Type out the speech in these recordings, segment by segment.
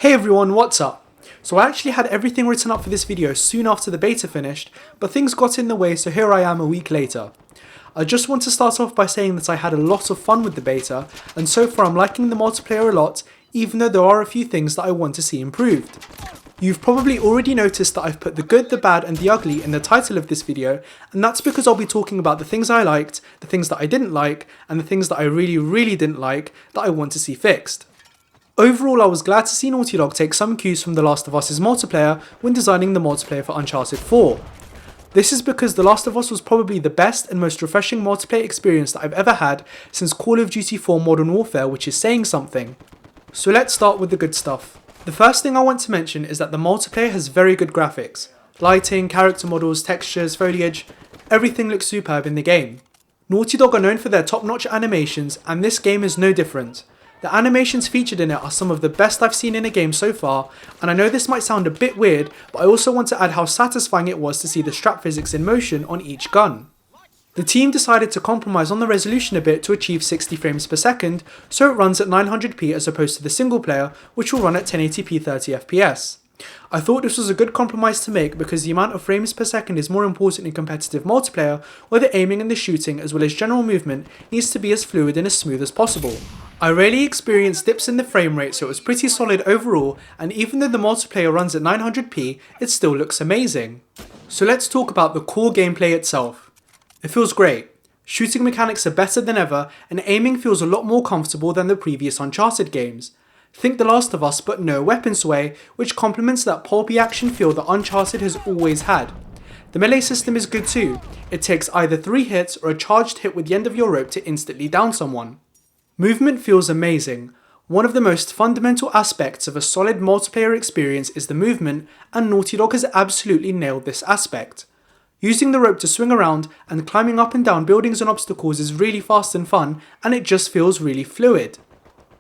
Hey everyone, what's up? So I actually had everything written up for this video soon after the beta finished, but things got in the way, so here I am a week later. I just want to start off by saying that I had a lot of fun with the beta, and so far I'm liking the multiplayer a lot, even though there are a few things that I want to see improved. You've probably already noticed that I've put the good, the bad and the ugly in the title of this video, and that's because I'll be talking about the things I liked, the things that I didn't like, and the things that I really didn't like that I want to see fixed. Overall, I was glad to see Naughty Dog take some cues from The Last of Us's multiplayer when designing the multiplayer for Uncharted 4. This is because The Last of Us was probably the best and most refreshing multiplayer experience that I've ever had since Call of Duty 4 Modern Warfare, which is saying something. So let's start with the good stuff. The first thing I want to mention is that the multiplayer has very good graphics. Lighting, character models, textures, foliage, everything looks superb in the game. Naughty Dog are known for their top-notch animations, and this game is no different. The animations featured in it are some of the best I've seen in a game so far, and I know this might sound a bit weird, but I also want to add how satisfying it was to see the strap physics in motion on each gun. The team decided to compromise on the resolution a bit to achieve 60 frames per second, so it runs at 900p as opposed to the single player, which will run at 1080p 30fps. I thought this was a good compromise to make because the amount of frames per second is more important in competitive multiplayer, where the aiming and the shooting as well as general movement needs to be as fluid and as smooth as possible. I rarely experienced dips in the frame rate, so it was pretty solid overall, and even though the multiplayer runs at 900p, it still looks amazing. So let's talk about the core gameplay itself. It feels great. Shooting mechanics are better than ever, and aiming feels a lot more comfortable than the previous Uncharted games. Think The Last of Us but no weapon sway, which complements that pulpy action feel that Uncharted has always had. The melee system is good too. It takes either 3 hits or a charged hit with the end of your rope to instantly down someone. Movement feels amazing. One of the most fundamental aspects of a solid multiplayer experience is the movement, and Naughty Dog has absolutely nailed this aspect. Using the rope to swing around and climbing up and down buildings and obstacles is really fast and fun, and it just feels really fluid.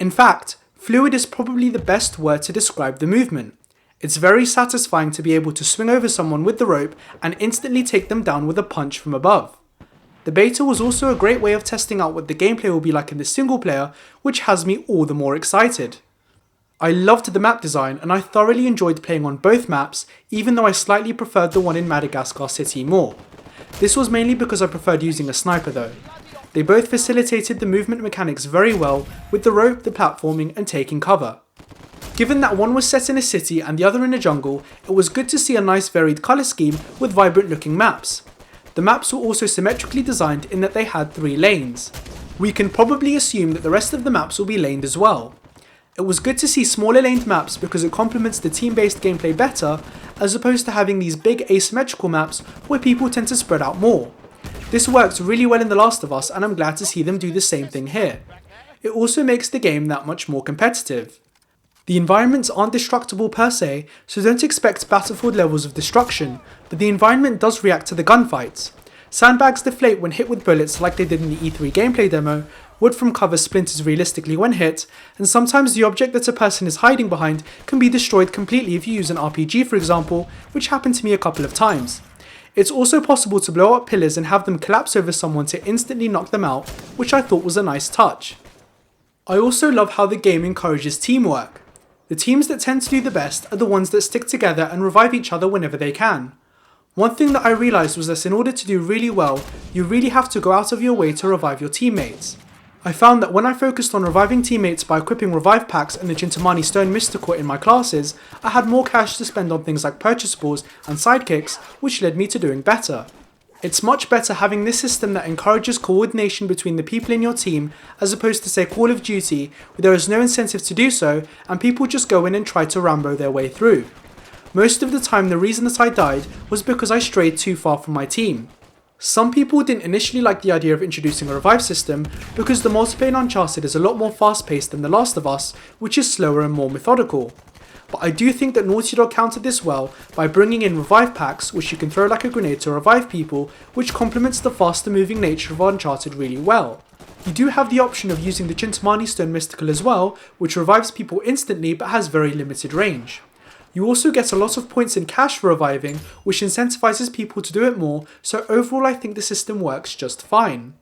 In fact, fluid is probably the best word to describe the movement. It's very satisfying to be able to swing over someone with the rope and instantly take them down with a punch from above. The beta was also a great way of testing out what the gameplay will be like in the single player, which has me all the more excited. I loved the map design and I thoroughly enjoyed playing on both maps, even though I slightly preferred the one in Madagascar City more. This was mainly because I preferred using a sniper though. They both facilitated the movement mechanics very well, with the rope, the platforming and taking cover. Given that one was set in a city and the other in a jungle, it was good to see a nice varied colour scheme with vibrant looking maps. The maps were also symmetrically designed in that they had 3 lanes. We can probably assume that the rest of the maps will be laned as well. It was good to see smaller laned maps because it complements the team-based gameplay better, as opposed to having these big asymmetrical maps where people tend to spread out more. This works really well in The Last of Us, and I'm glad to see them do the same thing here. It also makes the game that much more competitive. The environments aren't destructible per se, so don't expect Battlefield levels of destruction, but the environment does react to the gunfights. Sandbags deflate when hit with bullets like they did in the E3 gameplay demo, wood from cover splinters realistically when hit, and sometimes the object that a person is hiding behind can be destroyed completely if you use an RPG for example, which happened to me a couple of times. It's also possible to blow up pillars and have them collapse over someone to instantly knock them out, which I thought was a nice touch. I also love how the game encourages teamwork. The teams that tend to do the best are the ones that stick together and revive each other whenever they can. One thing that I realised was that in order to do really well, you really have to go out of your way to revive your teammates. I found that when I focused on reviving teammates by equipping revive packs and the Chintamani Stone Mystical in my classes, I had more cash to spend on things like purchasables and sidekicks, which led me to doing better. It's much better having this system that encourages coordination between the people in your team as opposed to say Call of Duty, where there is no incentive to do so and people just go in and try to Rambo their way through. Most of the time the reason that I died was because I strayed too far from my team. Some people didn't initially like the idea of introducing a revive system because the multiplayer in Uncharted is a lot more fast paced than The Last of Us, which is slower and more methodical. But I do think that Naughty Dog countered this well by bringing in revive packs, which you can throw like a grenade to revive people, which complements the faster moving nature of Uncharted really well. You do have the option of using the Chintamani Stone Mystical as well, which revives people instantly but has very limited range. You also get a lot of points in cash for reviving, which incentivizes people to do it more, so overall I think the system works just fine.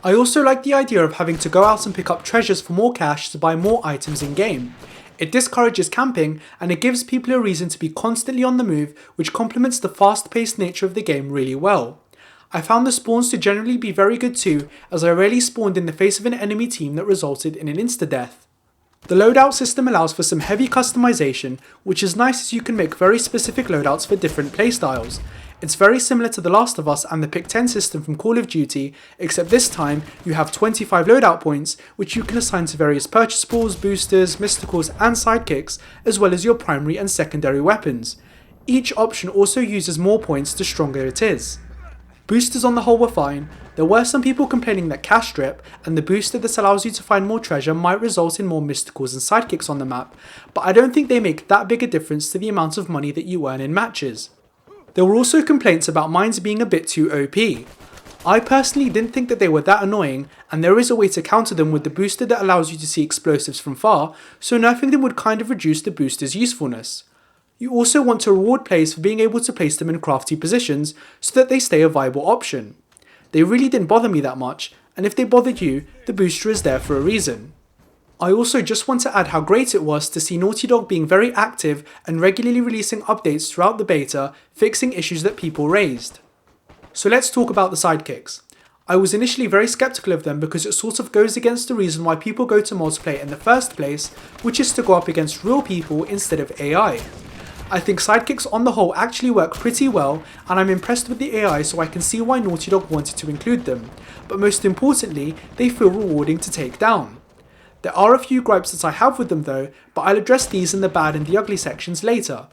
I also like the idea of having to go out and pick up treasures for more cash to buy more items in game. It discourages camping and it gives people a reason to be constantly on the move, which complements the fast-paced nature of the game really well. I found the spawns to generally be very good too, as I rarely spawned in the face of an enemy team that resulted in an insta-death. The loadout system allows for some heavy customization, which is nice as you can make very specific loadouts for different playstyles. It's very similar to The Last of Us and the Pick 10 system from Call of Duty, except this time you have 25 loadout points, which you can assign to various purchasables, boosters, mysticals and sidekicks, as well as your primary and secondary weapons. Each option also uses more points the stronger it is. Boosters on the whole were fine. There were some people complaining that cash drip and the booster that allows you to find more treasure might result in more mysticals and sidekicks on the map, but I don't think they make that big a difference to the amount of money that you earn in matches. There were also complaints about mines being a bit too OP. I personally didn't think that they were that annoying, and there is a way to counter them with the booster that allows you to see explosives from far, so nerfing them would kind of reduce the booster's usefulness. You also want to reward players for being able to place them in crafty positions so that they stay a viable option. They really didn't bother me that much, and if they bothered you, the booster is there for a reason. I also just want to add how great it was to see Naughty Dog being very active and regularly releasing updates throughout the beta, fixing issues that people raised. So let's talk about the sidekicks. I was initially very skeptical of them because it sort of goes against the reason why people go to multiplayer in the first place, which is to go up against real people instead of AI. I think sidekicks on the whole actually work pretty well, and I'm impressed with the AI, so I can see why Naughty Dog wanted to include them, but most importantly, they feel rewarding to take down. There are a few gripes that I have with them though, but I'll address these in the bad and the ugly sections later.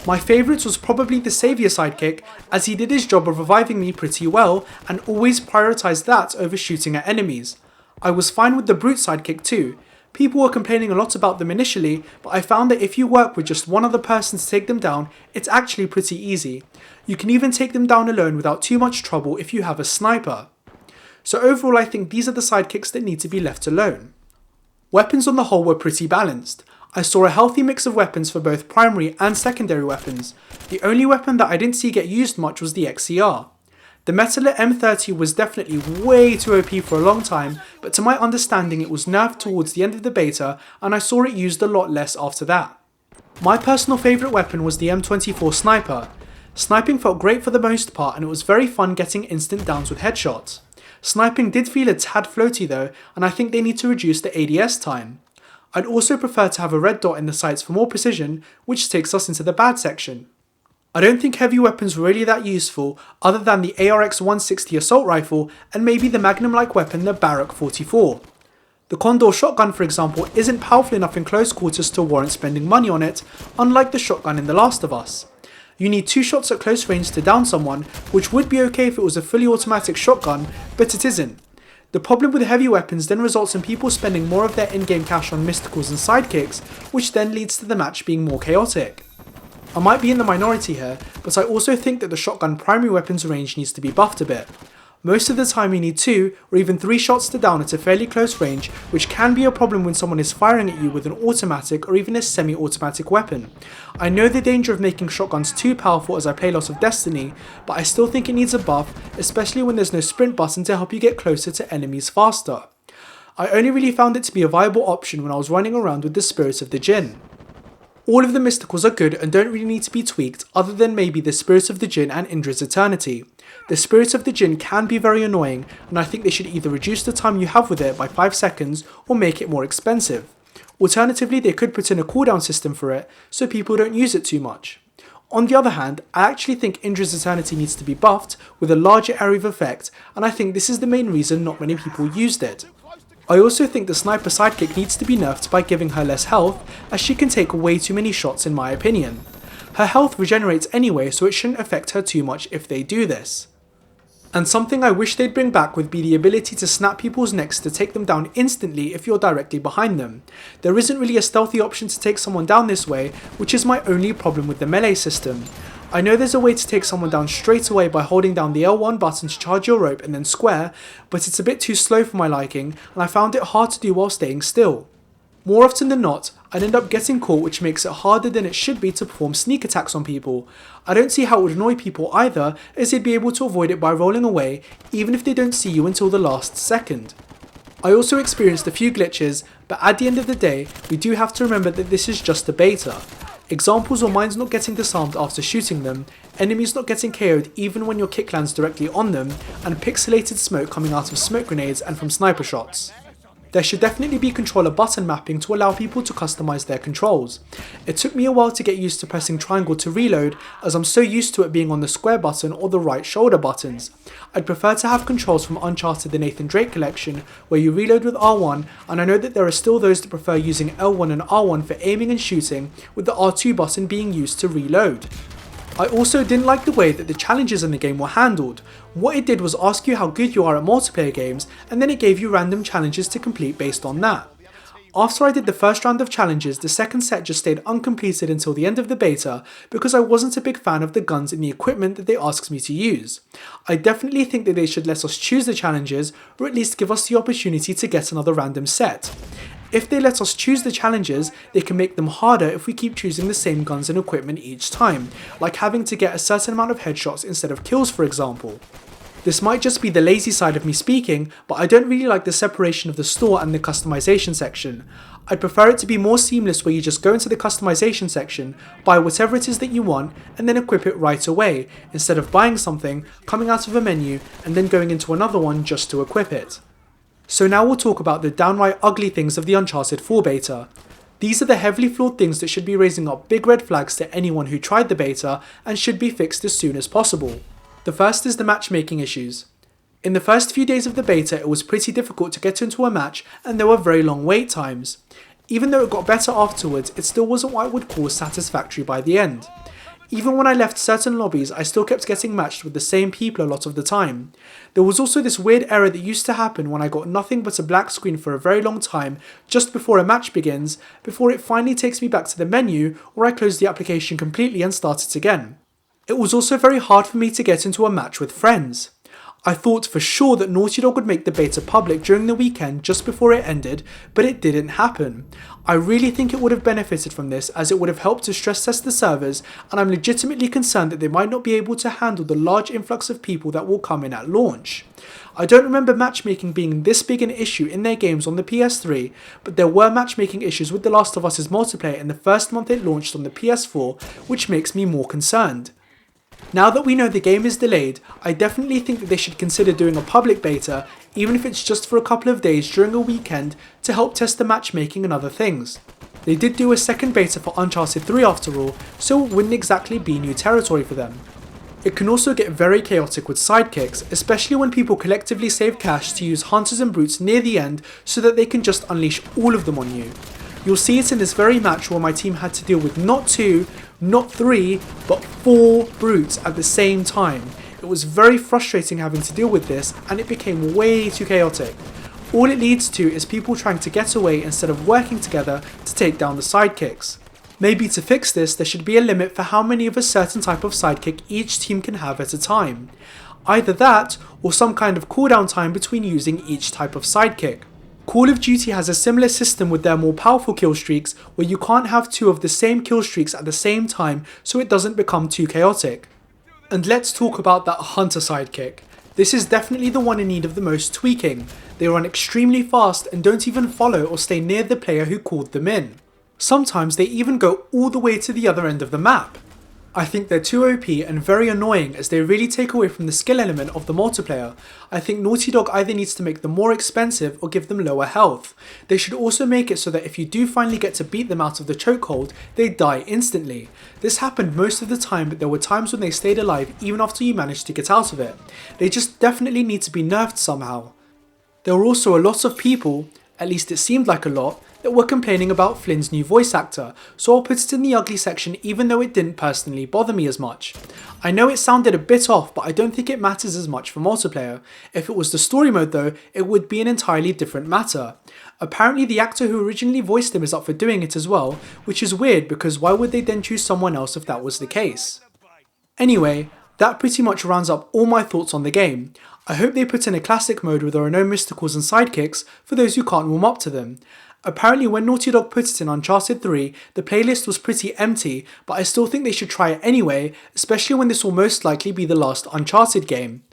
My favourite was probably the Saviour sidekick, as he did his job of reviving me pretty well and always prioritised that over shooting at enemies. I was fine with the Brute sidekick too. People were complaining a lot about them initially, but I found that if you work with just one other person to take them down, it's actually pretty easy. You can even take them down alone without too much trouble if you have a sniper. So overall I think these are the sidekicks that need to be left alone. Weapons on the whole were pretty balanced. I saw a healthy mix of weapons for both primary and secondary weapons. The only weapon that I didn't see get used much was the XCR. The Metal M30 was definitely way too OP for a long time, but to my understanding it was nerfed towards the end of the beta and I saw it used a lot less after that. My personal favourite weapon was the M24 Sniper. Sniping felt great for the most part and it was very fun getting instant downs with headshots. Sniping did feel a tad floaty though, and I think they need to reduce the ADS time. I'd also prefer to have a red dot in the sights for more precision, which takes us into the bad section. I don't think heavy weapons were really that useful other than the ARX-160 assault rifle and maybe the magnum-like weapon the Barrack 44. The Condor shotgun for example isn't powerful enough in close quarters to warrant spending money on it, unlike the shotgun in The Last of Us. You need 2 shots at close range to down someone, which would be okay if it was a fully automatic shotgun, but it isn't. The problem with heavy weapons then results in people spending more of their in-game cash on mysticals and sidekicks, which then leads to the match being more chaotic. I might be in the minority here, but I also think that the shotgun primary weapons range needs to be buffed a bit. Most of the time you need 2 or even 3 shots to down at a fairly close range, which can be a problem when someone is firing at you with an automatic or even a semi-automatic weapon. I know the danger of making shotguns too powerful as I play a lot of Destiny, but I still think it needs a buff, especially when there's no sprint button to help you get closer to enemies faster. I only really found it to be a viable option when I was running around with the Spirit of the Djinn. All of the mysticals are good and don't really need to be tweaked other than maybe the Spirit of the Djinn and Indra's Eternity. The Spirit of the Djinn can be very annoying and I think they should either reduce the time you have with it by 5 seconds or make it more expensive. Alternatively, they could put in a cooldown system for it so people don't use it too much. On the other hand, I actually think Indra's Eternity needs to be buffed with a larger area of effect, and I think this is the main reason not many people used it. I also think the Sniper sidekick needs to be nerfed by giving her less health, as she can take way too many shots in my opinion. Her health regenerates anyway, so it shouldn't affect her too much if they do this. And something I wish they'd bring back would be the ability to snap people's necks to take them down instantly if you're directly behind them. There isn't really a stealthy option to take someone down this way, which is my only problem with the melee system. I know there's a way to take someone down straight away by holding down the L1 button to charge your rope and then square, but it's a bit too slow for my liking and I found it hard to do while staying still. More often than not, I'd end up getting caught, which makes it harder than it should be to perform sneak attacks on people. I don't see how it would annoy people either, as they'd be able to avoid it by rolling away even if they don't see you until the last second. I also experienced a few glitches, but at the end of the day, we do have to remember that this is just a beta. Examples are mines not getting disarmed after shooting them, enemies not getting KO'd even when your kick lands directly on them, and pixelated smoke coming out of smoke grenades and from sniper shots. There should definitely be controller button mapping to allow people to customize their controls. It took me a while to get used to pressing triangle to reload, as I'm so used to it being on the square button or the right shoulder buttons. I'd prefer to have controls from Uncharted the Nathan Drake collection, where you reload with R1, and I know that there are still those that prefer using L1 and R1 for aiming and shooting, with the R2 button being used to reload. I also didn't like the way that the challenges in the game were handled. What it did was ask you how good you are at multiplayer games, and then it gave you random challenges to complete based on that. After I did the first round of challenges, the second set just stayed uncompleted until the end of the beta because I wasn't a big fan of the guns and the equipment that they asked me to use. I definitely think that they should let us choose the challenges, or at least give us the opportunity to get another random set. If they let us choose the challenges, they can make them harder if we keep choosing the same guns and equipment each time, like having to get a certain amount of headshots instead of kills, for example. This might just be the lazy side of me speaking, but I don't really like the separation of the store and the customization section. I'd prefer it to be more seamless, where you just go into the customization section, buy whatever it is that you want, and then equip it right away, instead of buying something, coming out of a menu, and then going into another one just to equip it. So now we'll talk about the downright ugly things of the Uncharted 4 beta. These are the heavily flawed things that should be raising up big red flags to anyone who tried the beta and should be fixed as soon as possible. The first is the matchmaking issues. In the first few days of the beta, it was pretty difficult to get into a match and there were very long wait times. Even though it got better afterwards, it still wasn't what I would call satisfactory by the end. Even when I left certain lobbies, I still kept getting matched with the same people a lot of the time. There was also this weird error that used to happen when I got nothing but a black screen for a very long time just before a match begins, before it finally takes me back to the menu, or I close the application completely and start it again. It was also very hard for me to get into a match with friends. I thought for sure that Naughty Dog would make the beta public during the weekend just before it ended, but it didn't happen. I really think it would have benefited from this, as it would have helped to stress test the servers, and I'm legitimately concerned that they might not be able to handle the large influx of people that will come in at launch. I don't remember matchmaking being this big an issue in their games on the PS3, but there were matchmaking issues with The Last of Us' multiplayer in the first month it launched on the PS4, which makes me more concerned. Now that we know the game is delayed, I definitely think that they should consider doing a public beta, even if it's just for a couple of days during a weekend, to help test the matchmaking and other things. They did do a second beta for Uncharted 3 after all, so it wouldn't exactly be new territory for them. It can also get very chaotic with sidekicks, especially when people collectively save cash to use hunters and brutes near the end so that they can just unleash all of them on you. You'll see it in this very match where my team had to deal with not 2, not 3, but 4 brutes at the same time. It was very frustrating having to deal with this, and it became way too chaotic. All it leads to is people trying to get away instead of working together to take down the sidekicks. Maybe to fix this, there should be a limit for how many of a certain type of sidekick each team can have at a time. Either that, or some kind of cooldown time between using each type of sidekick. Call of Duty has a similar system with their more powerful kill streaks, where you can't have 2 of the same kill streaks at the same time so it doesn't become too chaotic. And let's talk about that hunter sidekick. This is definitely the one in need of the most tweaking. They run extremely fast and don't even follow or stay near the player who called them in. Sometimes they even go all the way to the other end of the map. I think they're too OP and very annoying, as they really take away from the skill element of the multiplayer. I think Naughty Dog either needs to make them more expensive or give them lower health. They should also make it so that if you do finally get to beat them out of the chokehold, they die instantly. This happened most of the time, but there were times when they stayed alive even after you managed to get out of it. They just definitely need to be nerfed somehow. There were also a lot of people, at least it seemed like a lot, that were complaining about Flynn's new voice actor, so I'll put it in the ugly section even though it didn't personally bother me as much. I know it sounded a bit off, but I don't think it matters as much for multiplayer. If it was the story mode though, it would be an entirely different matter. Apparently the actor who originally voiced him is up for doing it as well, which is weird because why would they then choose someone else if that was the case? Anyway, that pretty much rounds up all my thoughts on the game. I hope they put in a classic mode where there are no mysticals and sidekicks for those who can't warm up to them. Apparently when Naughty Dog put it in Uncharted 3, the playlist was pretty empty, but I still think they should try it anyway, especially when this will most likely be the last Uncharted game.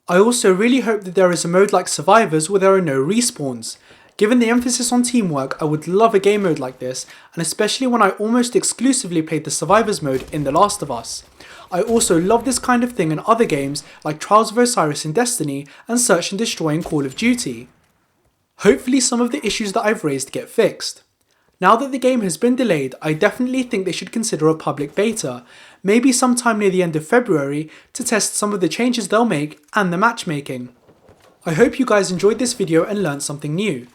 I also really hope that there is a mode like Survivors where there are no respawns. Given the emphasis on teamwork, I would love a game mode like this, and especially when I almost exclusively played the Survivors mode in The Last of Us. I also love this kind of thing in other games like Trials of Osiris in Destiny and Search and Destroy in Call of Duty. Hopefully some of the issues that I've raised get fixed. Now that the game has been delayed, I definitely think they should consider a public beta, maybe sometime near the end of February, to test some of the changes they'll make and the matchmaking. I hope you guys enjoyed this video and learned something new.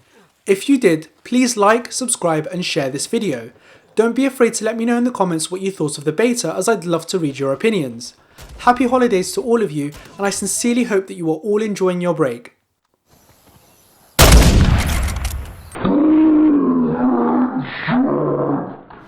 If you did, please like, subscribe and share this video. Don't be afraid to let me know in the comments what you thought of the beta, as I'd love to read your opinions. Happy holidays to all of you, and I sincerely hope that you are all enjoying your break.